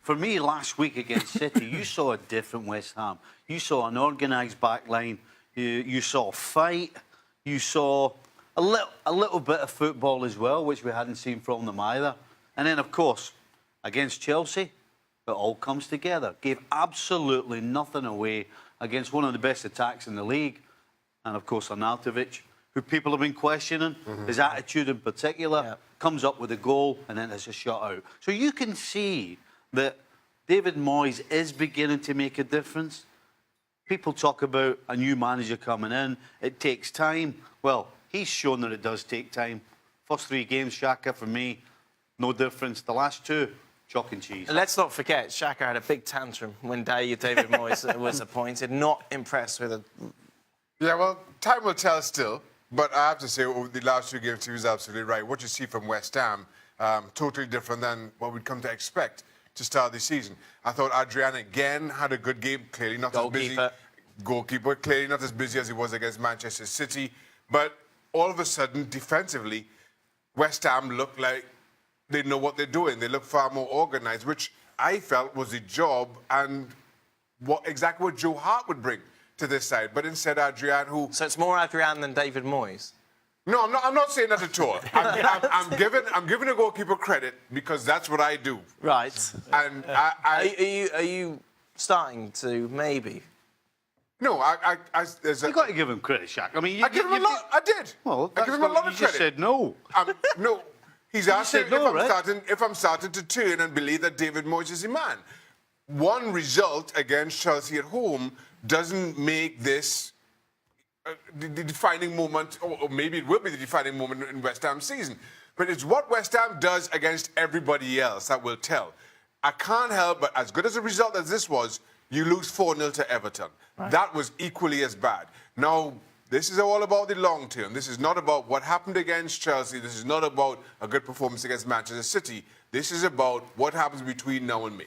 For me, last week against City, you saw a different West Ham. You saw an organised backline. You saw fight. You saw a little bit of football as well, which we hadn't seen from them either. And then, of course, against Chelsea, it all comes together. Gave absolutely nothing away against one of the best attacks in the league. And, of course, Arnautovic, who people have been questioning, his attitude in particular, comes up with a goal and then it's a shutout. So you can see that David Moyes is beginning to make a difference. People talk about a new manager coming in. It takes time. Well, he's shown that it does take time. First 3 games, Xhaka, for me, no difference. The last 2, chalk and cheese. Let's not forget, Xhaka had a big tantrum when David Moyes was appointed. Not impressed with it. Yeah, well, time will tell still. But I have to say, over the last 2 games, he was absolutely right. What you see from West Ham, totally different than what we'd come to expect to start the season. I thought Adrian again had a good game, clearly not as busy. Goalkeeper, clearly not as busy as he was against Manchester City. But all of a sudden, defensively, West Ham looked like they know what they're doing. They look far more organised, which I felt was the job and exactly what Joe Hart would bring to this side. But instead, Adrian, who... So it's more Adrian than David Moyes? No, I'm not saying that at all. I'm giving a goalkeeper credit because that's what I do. Right. And are you starting to maybe? No, You've got to give him credit, Shaq. I mean, I give him a lot. I did. Well, I give him a lot of credit. You just said no. No. He's asking no, if I'm starting to turn and believe that David Moyes is the man. One result against Chelsea at home doesn't make this the defining moment, or maybe it will be the defining moment in West Ham's season. But it's what West Ham does against everybody else that will tell. I can't help but, as good as a result as this was, you lose 4-0 to Everton. Right. That was equally as bad. Now, this is all about the long term. This is not about what happened against Chelsea. This is not about a good performance against Manchester City. This is about what happens between now and May.